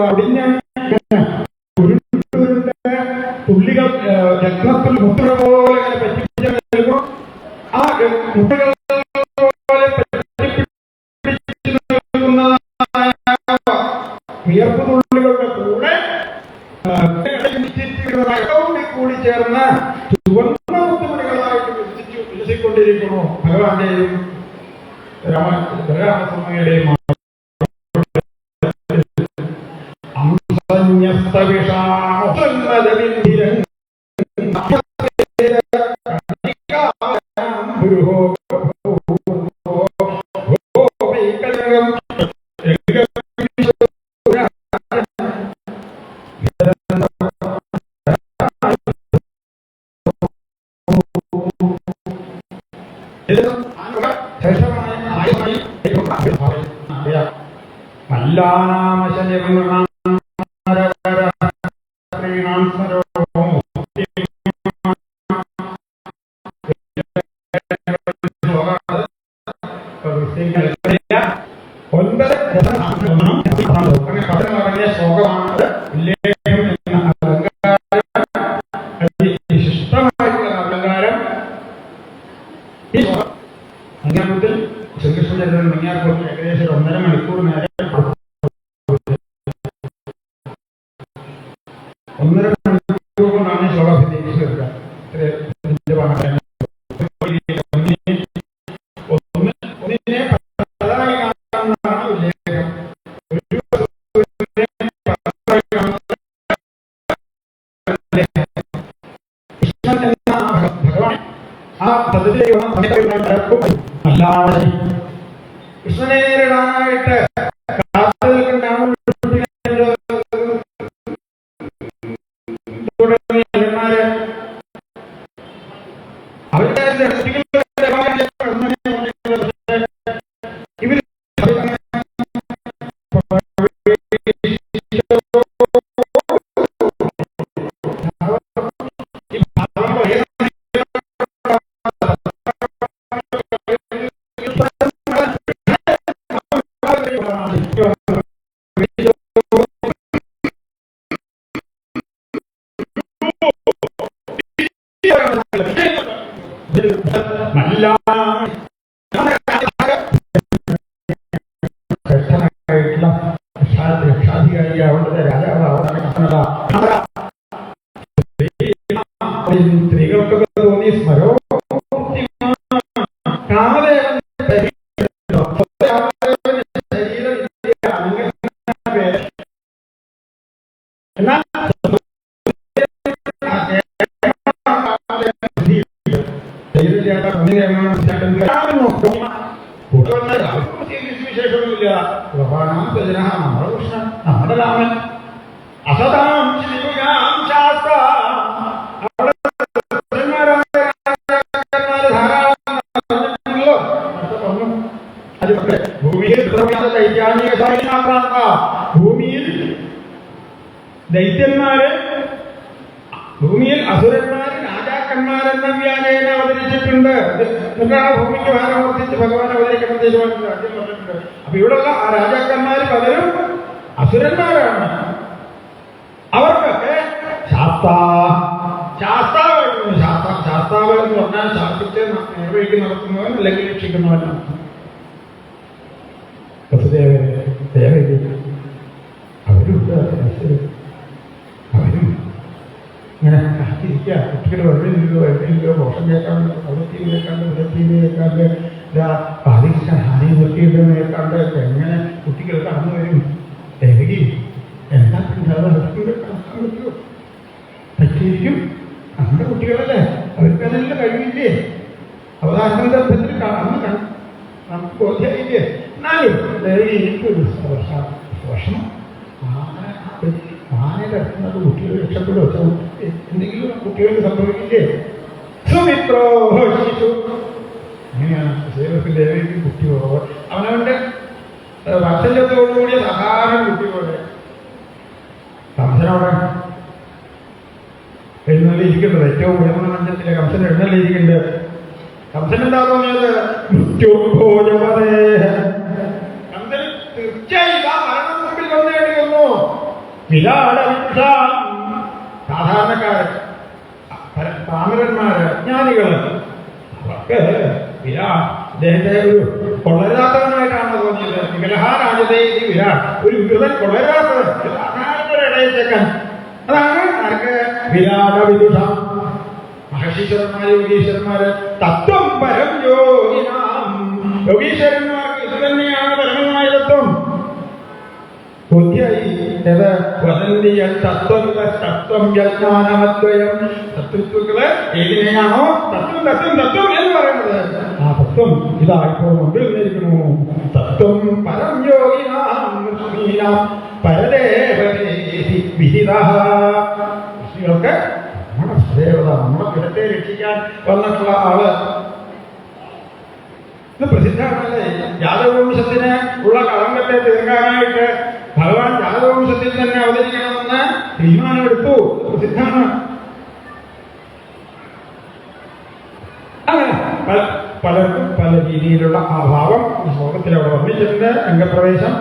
ഒടിഞ്ഞ തുള്ളികൾ രത്നത്തിൽ മുത്തുക പോലെ അങ്ങനെ പറ്റിപ്പിച്ച് നൽകും. ആ മുട്ടുകൾ പോലെ പറ്റിപ്പിടിച്ച് നൽകുന്ന വിയർപ്പ് തുള്ളികളുടെ കൂടെ കൂടി ചേർന്ന് ചുവന്ന മുത്തുമണികളായിട്ട് വിലസിക്കൊണ്ടിരിക്കുന്നു. ഭഗവാന്റെയും രാമസ്വാമിയുടെയും ശ്രീകൃഷ്ണചന്ദ്രൻ മങ്ങിയാർക്കോട്ട് ഏകദേശം 1.5 മണിക്കൂർ നേരം 1.5 മണിക്കൂർ കൊണ്ടാണ് ശ്ലോകാഭിനയിച്ച് തീർക്കുക. ഒന്നിനെ പലതായി കാണുന്നതാണ് ഉല്ലേഖം. കൃഷ്ണൻ എന്ന ഭഗവാൻ ആ പദ്ധതിയിലേക്ക് അല്ലാതെ കൃഷ്ണനെ നേരിടാനായിട്ട് രക്ഷാധികാരി അവിടുത്തെ രാജാവ് സ്ത്രീകൾക്കൊക്കെ തോന്നി സ്മരോ കാമദേവൻ എന്നാൽ വിശേഷമൊന്നുമില്ല. നമ്മുടെ രാമൻ അസതാം ശാസ്ത്ര ഭൂമിയിൽ ദൈത്യന്മാര്, ഭൂമിയിൽ അസുരന്മാര് രാജാക്കന്മാരെന്ന വ്യാജേന അവതരിച്ചിട്ടുണ്ട്. എന്നിട്ടാണ് ഭൂമിക്ക് ഭാരം വർദ്ധിച്ച് ഭഗവാൻ അവതരിക്കുന്ന തീരുമാനിച്ചിട്ടുണ്ട്. അപ്പൊ ഇവിടെയുള്ള ആ രാജാക്കന്മാര് പലരും അസുരന്മാരാണ്. അവർക്കൊക്കെ ശാസ്താവ് എന്ന് പറഞ്ഞാൽ ശാസ്ത്രത്തെ നിർവഹിക്ക് നടത്തുന്നവൻ അല്ലെങ്കിൽ രക്ഷിക്കുന്നവനാണ്. ദേവരി അവരുണ്ട്, അവരും ഇങ്ങനെ കാത്തിരിക്കുക. കുട്ടികൾ വഴിയില്ലോ ദോഷം കേൾക്കാണ്ട്, പ്രവൃത്തിയിൽ കേൾക്കാണ്ട്, വിദഗ്ധയിൽ കേൾക്കാണ്ട്, പാലിക്കാൻ ഹാനി നിർത്തിയിട്ട് കേൾക്കാണ്ട് എങ്ങനെ കുട്ടികൾ കടന്നു വരും? ദേവകി എന്താ പറ്റുമോ? പറ്റിയിരിക്കും. നമ്മുടെ കുട്ടികളല്ലേ, അവർക്ക് അതെല്ലാം കഴിവില്ലേ? അവതാരബന്ധത്തിൽ നമുക്ക് ബോധ്യമായില്ലേ? എന്നാലും എനിക്കൊരു വിഷമം. ആനയുടെ അടുത്തുന്നത് കുട്ടികൾ രക്ഷപ്പെടുമോ? എന്തെങ്കിലും കുട്ടികൾക്ക് സംഭവിക്കില്ലേ? സുമിത്രോ ശിശു അങ്ങനെയാണ് സേവത്തിൽ ദേവിക്ക് കുട്ടി കുറവ്. അവനവന്റെ വാത്സല്യത്തോടുകൂടിയ സാധാരണ കുട്ടി പോലെ കംസനവിടെ എഴുന്നള്ളിയിരിക്കുന്നത്. ഏറ്റവും ഉയർന്ന മഞ്ചത്തിലെ കംസൻ എഴുന്നള്ളിയിരിക്കുന്നുണ്ട്. കംസൻ എന്താ തോന്നിയത്? കംസൻ തീർച്ചയായും ആ മരണം മുമ്പിൽ വന്നേണ്ടി വന്നു. സാധാരണക്കാര്, പാമരന്മാര്, ജ്ഞാനികള്, അവർക്ക് അദ്ദേഹത്തെ ഒരു കൊള്ളരാത്തവനായിട്ടാണ് തോന്നിയത്. വിഗ്രഹാരാജതേ വിരാട്, ഒരു വികൃതൻ കൊള്ളരാത്തവൻ, ഇടയച്ചക്കൻ. അതാണ് ആർക്ക്? വിരാട വിദുഷ. മഹർഷീശ്വരന്മാര്, യോഗീശ്വരന്മാര് തത്വം പരം യോഗിനാം. യോഗീശ്വരന്മാർക്ക് ഇത് തന്നെയാണ് പരമമായ തത്വം. ബുദ്ധിയായി തത്വം ജ്ഞാനമദ്വയം. തത്വങ്ങള് ഏതിനെയാണോ തത്വം തത്വം തത്വം എന്ന് പറയുന്നത്, ആ തത്വം ഇതാ ഇപ്പോൾ മുമ്പിൽ നിന്നിരിക്കുന്നു. തത്വം പരം യോഗിനാം ഋഷികൾക്ക് നമ്മുടെ ദേവത, നമ്മുടെ കുലത്തെ രക്ഷിക്കാൻ വന്നിട്ടുള്ള ആള്. ഇത് പ്രസിദ്ധമാണല്ലേ. യാദവവംശത്തിന് ഉള്ള കളങ്കത്തെ തീർക്കാനായിട്ട് ഭഗവാൻ യാദവവംശത്തിൽ തന്നെ അവതരിക്കണമെന്ന് തീരുമാനമെടുത്തു. പ്രസിദ്ധമാണ്. അങ്ങനെ പലർക്കും പല രീതിയിലുള്ള ആ ഭാവം ഈ ശ്ലോകത്തിൽ അവിടെ വർണ്ണിച്ചിട്ടുണ്ട്. രംഗപ്രവേശം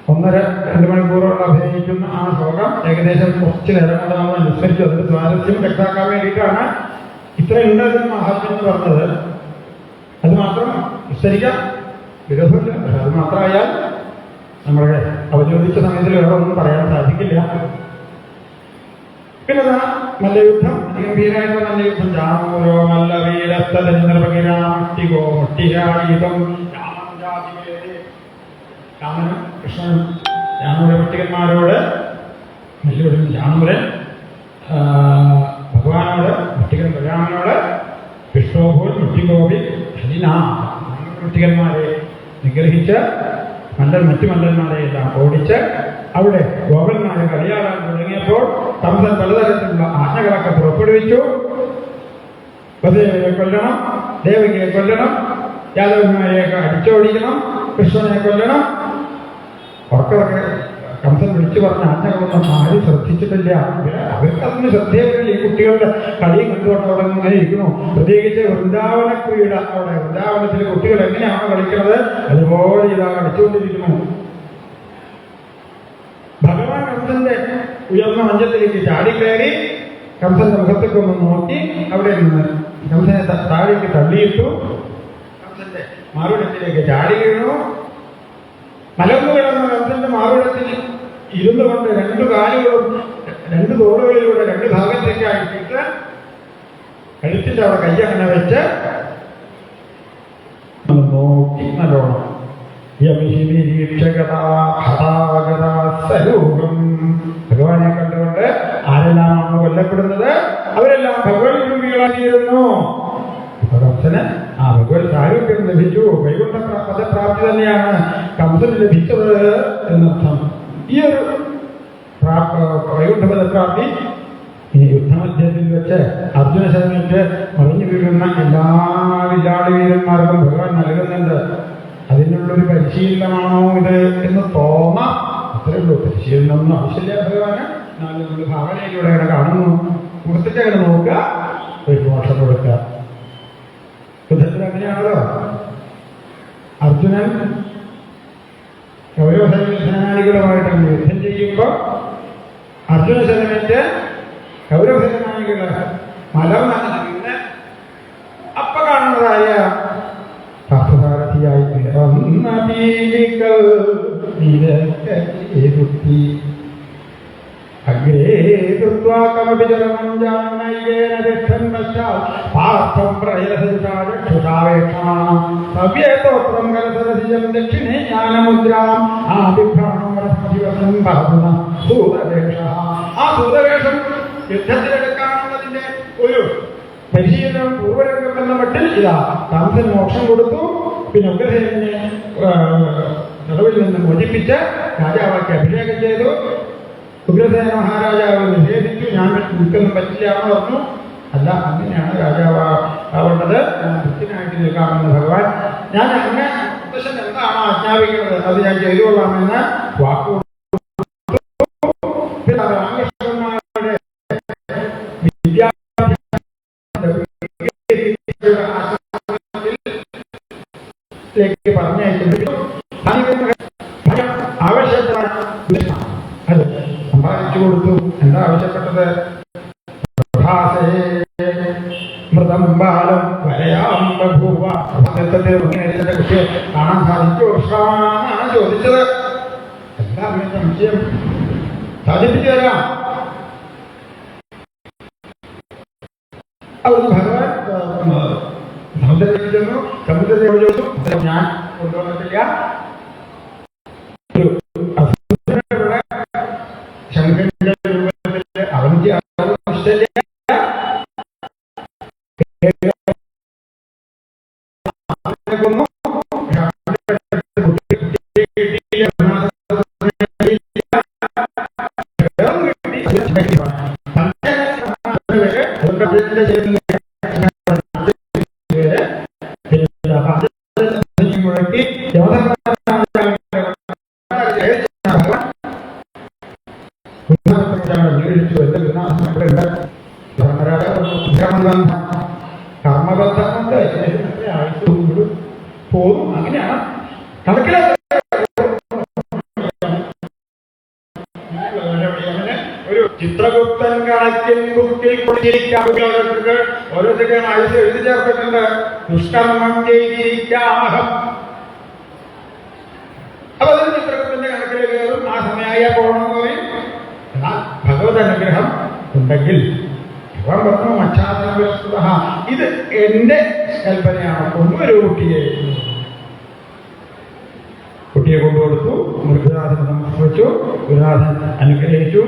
1.5-2 മണിക്കൂറോളം അഭിനയിക്കുന്ന ആ ശ്ലോകം ഏകദേശം കുറച്ച് നേരം കൊണ്ട് നമ്മൾ അനുസ്മരിച്ചു. അതിന്റെ സ്വാരസ്യം വ്യക്തമാക്കാൻ വേണ്ടിയിട്ടാണ് ഇത്രയുണ്ട് അതിന് മഹാത്മ്യം എന്ന് പറഞ്ഞത്. അത് മാത്രം വിസ്തരിക്കാം, വിരോധമില്ല. പക്ഷെ അത് മാത്രമായാൽ നമ്മുടെ അവതരിപ്പിച്ച സമയത്തിൽ വേറെ ഒന്നും പറയാൻ സാധിക്കില്ല. പിന്നെ മല്ലയുദ്ധം, ഗംഭീരമായിട്ടുള്ള മല്ലയുദ്ധം. രാമോരോ മല്ലവീരസ്തോ മുട്ടികായുധം. രാമനും കൃഷ്ണനും രാമപട്ടികന്മാരോട് മല്ലയുദ്ധം. രാമപുരൻ ഭഗവാനോട്, മുട്ടികൻ ബലരാമനോട് വിഷ്ണുഭൂൽ മുട്ടിഗോപി മുട്ടികന്മാരെ നിഗ്രഹിച്ച് മറ്റു മല്ലന്മാരെ എല്ലാം ഓടിച്ച് അവിടെ ഗോപന്മാരെ കളിയാടാൻ തുടങ്ങിയപ്പോൾ കംസൻ പലതരത്തിലുള്ള ആജ്ഞകളൊക്കെ പുറപ്പെടുവിച്ചു. വസുദേവനെ കൊല്ലണം, ദേവകിയെ കൊല്ലണം, യാദവന്മാരെയൊക്കെ അടിച്ചോടിക്കണം, കൃഷ്ണനെ കൊല്ലണം. ഉറക്കൊക്കെ കംസൻ വിളിച്ചു പറഞ്ഞ ആജ്ഞകളൊന്നും ആരും ശ്രദ്ധിച്ചിട്ടില്ല. അവർക്കതൊന്നും ശ്രദ്ധേയമില്ല. ഈ കുട്ടികളുടെ കളിയും കണ്ടുകൊണ്ട് അവിടെ ഇങ്ങനെ ഇരിക്കുന്നു. പ്രത്യേകിച്ച് വൃന്ദാവന ക്രീഡ, അവിടെ വൃന്ദാവനത്തിലെ കുട്ടികൾ എങ്ങനെയാണോ കളിക്കുന്നത് അതുപോലെ ഇതാ കളിച്ചുകൊണ്ടിരിക്കുന്നു. ഭഗവാൻ കംസന്റെ ഉയർന്ന മഞ്ചത്തിലേക്ക് ചാടിക്കയറി കംസന്റെ മുഖത്തേക്ക് ഒന്ന് നോക്കി അവിടെ നിന്ന് കംസനെ താഴേക്ക് തള്ളിയിട്ടു. കംസന്റെ മാറുടത്തിലേക്ക് ചാടി വീണു. മലർന്നു കിടന്ന കംസന്റെ മാറുടത്തിൽ ഇരുന്നു കൊണ്ട് രണ്ടു കാലുകളും രണ്ട് തോളുകളിലൂടെ രണ്ട് ഭാഗത്തേക്കായിട്ടിട്ട് കഴുത്തിന്റെ അവിടെ കയ്യങ്ങനെ വെച്ച് നോക്കി നല്ലോണം ഭഗവാനെ കണ്ടുകൊണ്ട് ആരെല്ലാമാണ് കൊല്ലപ്പെടുന്നത് അവരെല്ലാം ഭഗവത് രൂപികളാക്കിയിരുന്നു. കംസന് ആ ഭഗവത് സാരൂപ്യം ലഭിച്ചു. വൈകുണ്ഠ പദപ്രാപ്തി തന്നെയാണ് കംസന് ലഭിച്ചത് എന്നർത്ഥം. ഈ ഒരു വൈകുണ്ഠ പദപ്രാപ്തി ഈ യുദ്ധമധ്യത്തിൽ വെച്ച് അർജുന ശരണയ്ക്ക് മറിഞ്ഞു വീഴുന്ന എല്ലാ വില്ലാളി വീരന്മാർക്കും ഭഗവാൻ നൽകുന്നുണ്ട്. അതിനുള്ളൊരു പരിശീലനമാണോ ഇത് എന്ന് തോന്നാം. അത്രേ ഉള്ളൂ. പരിശീലനമൊന്നും ആവശ്യമില്ല ഭഗവാന്. എന്നാലും നമ്മൾ ഭാവനയിലൂടെ അങ്ങനെ കാണുന്നു. കൊടുത്തിട്ട് അങ്ങനെ നോക്കുക, ഒരു മോഷം കൊടുക്കുക. യുദ്ധത്തിൽ അങ്ങനെയാണല്ലോ. അർജുനൻ കൗരവസേനാനികളുമായിട്ടാണ് യുദ്ധം ചെയ്യുമ്പോൾ അർജുന ശരണയ്ക്ക് കൗരവസേനാനികള് മലർന്ന് അപ്പ കാണുന്നതായ പാർത്ഥസാരഥിയായി അഗ്രേ കൃത്വാകമപി ജലമം ജാനൈകേന തിഷ്ഠൻ പശ്ചാത് പാർത്ഥം പ്രയസഞ്ചാരക്ഷുഷാവേക്ഷമാണം സവ്യേതോത്രം കരസരസിജം ദക്ഷിണേ ജ്ഞാനമുദ്രാം ആദിഭ്രാണം വനസ്പതിവസം ഭാവന സൂതവേഷഃ. ആ സൂതവേഷം യുദ്ധത്തിലെടുക്കാനുള്ളതിന്റെ ഒരു പരിശീലനം പൂർവരംഗം എന്ന മട്ടിൽ ഇതാ കംസൻ മോക്ഷം കൊടുത്തു. പിന്നെ ഉഗ്രസേനനെ തടവിൽ നിന്ന് മോചിപ്പിച്ച് രാജാവാക്കി അഭിഷേകം ചെയ്തു. ഉഗ്രസേന മഹാരാജാവ് നിഷേധിച്ചു. ഞാൻ നിൽക്കൊന്നും പറ്റില്ല എന്ന് പറഞ്ഞു. അല്ല, അങ്ങനെയാണ് രാജാവ് ആവേണ്ടത്, ഞാൻ കൃത്യനായിട്ട് നിൽക്കാമെന്ന് ഭഗവാൻ. ഞാൻ അങ്ങനെ മുത്തശ്ശൻ എന്താണോ ആജ്ഞാപിക്കുന്നത് അത് ഞാൻ ചെയ്തുകൊള്ളാമെന്ന് വാക്കു. രാമകൃഷ്ണന്മാരുടെ വിദ്യാഭ്യാസത്തിലേക്ക് പറഞ്ഞയക്കുന്നു. ആവശ്യത്തിനാണ് അത് സമ്പാദിച്ചു കൊടുത്തു. എന്താ ആവശ്യപ്പെട്ടത്? മൃതം ബാലം വരയാം ബഭൂവ. കുട്ടിയെ കാണാൻ സാധിച്ചു കൃഷ്ണനാണ് ചോദിച്ചത്. എന്താ സംശയം? സാധിപ്പിച്ചു തരാം. അവിടുന്ന് ഭഗവാൻ സമുദ്രത്തിൽ ചെന്നു. സമുദ്രത്തോട് ചോദിച്ചു, ഞാൻ കൊണ്ടുവന്നിട്ടില്ല. ശങ്കരന്റെ രൂപത്തിൽ അവനിക്ക് ഇഷ്ടമില്ല. കർമ്മബന്ധം കൊണ്ട് പോകും. അങ്ങനെയാണ് കണക്കിലെ ഒരു ചിത്രഗുപ്തൻ കണക്കിൽ ബുക്കിൽ കൊടുത്തിരിക്കാറുണ്ട്. ഓരോരുത്തരും ആയുസ് എഴുതി ചേർത്തിട്ടുണ്ട്. ദുഷ്കർമ്മം ചെയ്തിരിക്കാമഹം. അപ്പൊ അതൊരു ചിത്രഗുപ്തന്റെ കണക്കിൽ കയറും. ആ സമയമായ പോകണമെന്ന് പറയും. എന്നാൽ ഭഗവത് അനുഗ്രഹം ഉണ്ടെങ്കിൽ ഇത് എന്റെ കൽപ്പനയാണ്. കൊണ്ടുവരൂ കുട്ടിയെ. കുട്ടിയെ കൊണ്ടുകൊടുത്തു. ഗുരുനാഥൻ സമർപ്പിച്ചു. ഗുരുനാഥൻ അനുഗ്രഹിച്ചു.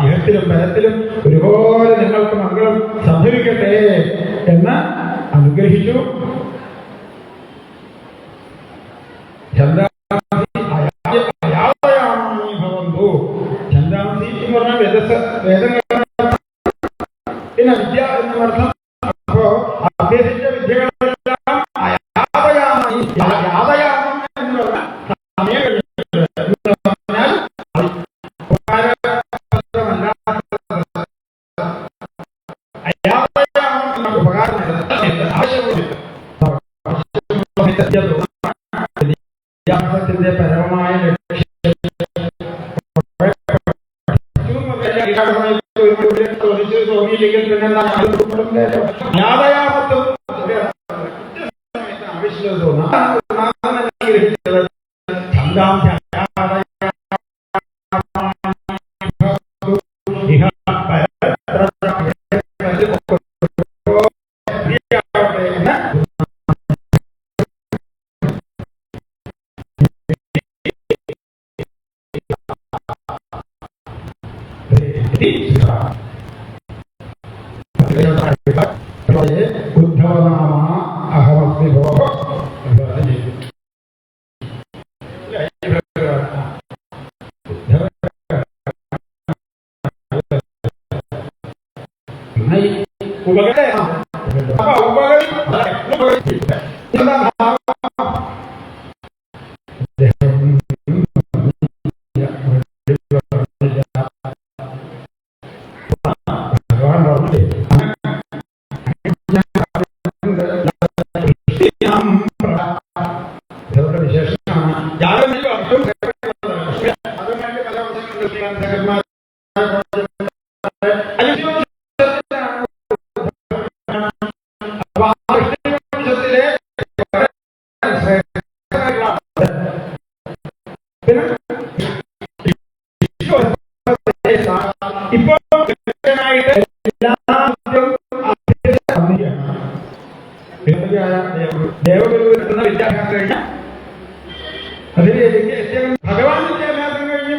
ഇഹത്തിലും പരത്തിലും ഒരുപോലെ നിങ്ങൾക്ക് മംഗളം സംഭവിക്കട്ടെ എന്ന് അനുഗ്രഹിച്ചു. ഛന്ദാംസി എന്ന് പറഞ്ഞാൽ വേദങ്ങൾ പിന്നെ വിദ്യ എന്നർത്ഥം. അപ്പോ അഭ്യസിച്ച വിദ്യകളെല്ലാം യാതയാമം എന്ന് പറഞ്ഞാൽ സമയം കഴിഞ്ഞിട്ട് വിദ്യാഭ്യാസത്തിന്റെ പരമമായ ആവശ്യം തോന്നാം ഉദ്ധവനാമ അഹമസ്മി ഭോഃ ഇപ്പോൾ ദേവഗുരു എന്ന വിദ്യാഭ്യാസം കഴിഞ്ഞ അതിൽ ഭഗവാൻ വിദ്യാഭ്യാസം കഴിഞ്ഞ്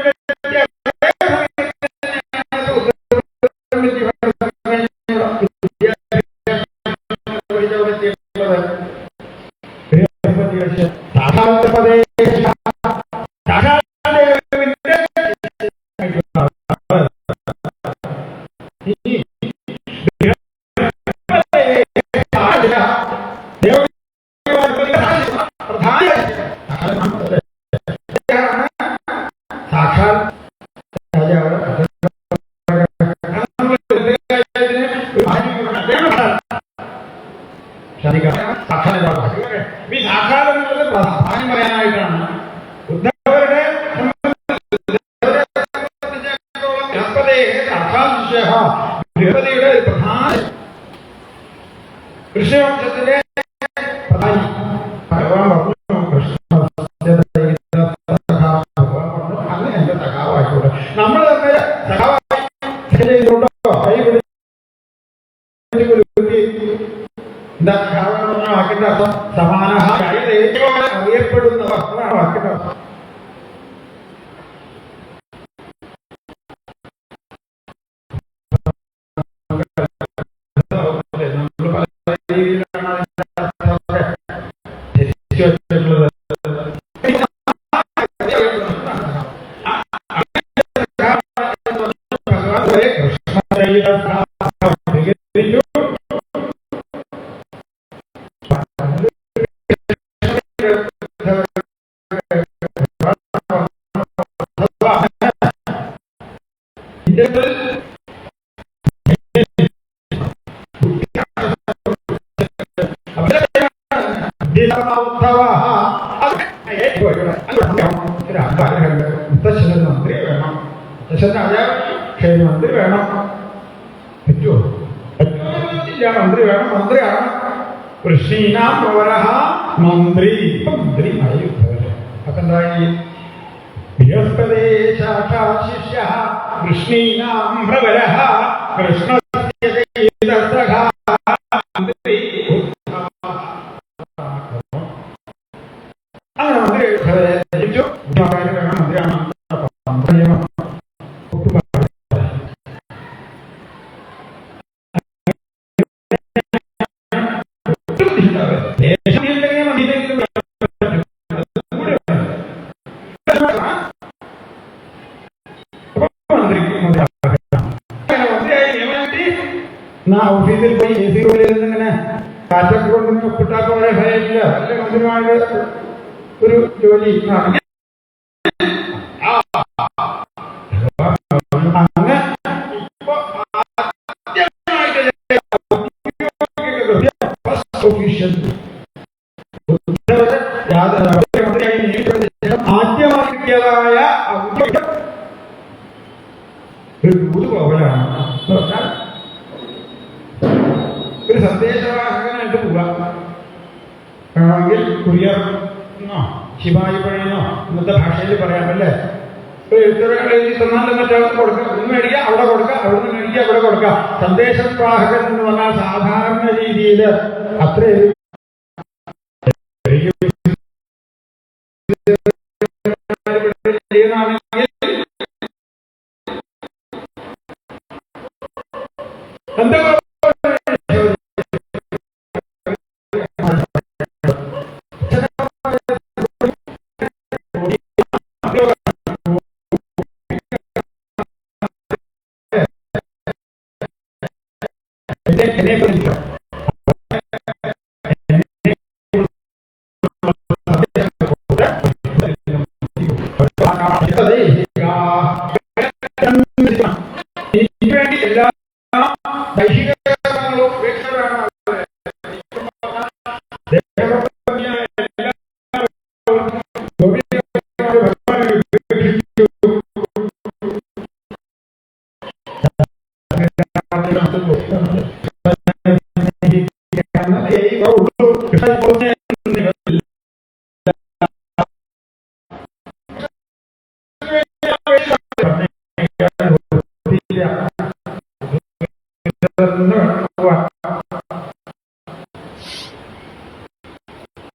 പ്രാധാന്യം പറയാനായിട്ടാണ് ഉദ്ധവരുടെ ബൃഹസ്പതിയുടെ പ്രധാന ഋഷിവംശത്തിന്റെ പ്രധാനി ഭഗവാൻ പറഞ്ഞു അന്ന് എന്റെ സഖാവായിക്കോട്ടെ. നമ്മൾ തമ്മിൽ സഖാവായി എന്താ സഖാവെന്ന് വാക്കിന്റെ അർത്ഥം? സമാന അറിയപ്പെടുന്നവർ അതാണ് വാക്കിന്റെ അർത്ഥം. മുത്തശ്ശന് മന്ത്രി വേണം, മുത്തശ്ശന് ക്ഷേമമന്ത്രി വേണം. പറ്റുമോ? ഇല്ല, മന്ത്രി വേണം. മന്ത്രിയാണ് കൃഷ്ണീനാം പ്രവരഹ മന്ത്രി. മന്ത്രിയായി ഉദ്ധവര്. അപ്പൊ എന്തായി? ബൃഹസ്പതി ശാഖാ ശിഷ്യ കൃഷ്ണീനാം പ്രവരഹ കൃഷ്ണ അങ്ങനെ മന്ത്രി ജനിച്ചു. വേണം മന്ത്രിയാണ്. ഓഫീസിൽ പോയി എ സി റൂമിലിരുന്നിങ്ങനെ കാറ്റൊക്കെ കൊണ്ടിങ്ങനെ ഒപ്പിട്ടാക്ക പോലെ ഭയമില്ല. നല്ല മന്ത്രിമാരുടെ ഒരു ജോലി. അങ്ങനെ ഓഫീഷ്യൽ ആദ്യമായി കിട്ടിയതായ ഒരു ദൂത് പോകലാണ് എന്ന് പറഞ്ഞാൽ ഒരു സന്ദേശവാഹകനായിട്ട് പോവുക. വേണമെങ്കിൽ കുരിയർ എന്നോ ശിവായി പഴയെന്നോ ഇന്നത്തെ ഭാഷയിൽ പറയാമല്ലേ. എഴുത്തുകൾ എഴുതി തന്നാലും മറ്റവർക്ക് കൊടുക്കുക, ഒന്ന് മേടിക്കുക അവിടെ കൊടുക്കുക, അവിടുന്ന് മേടിക്കുക അവിടെ കൊടുക്കുക. സന്ദേശവാഹകൻ എന്ന് പറഞ്ഞാൽ സാധാരണ രീതിയിൽ അത്രയും ചെയ്യുന്നതാണ്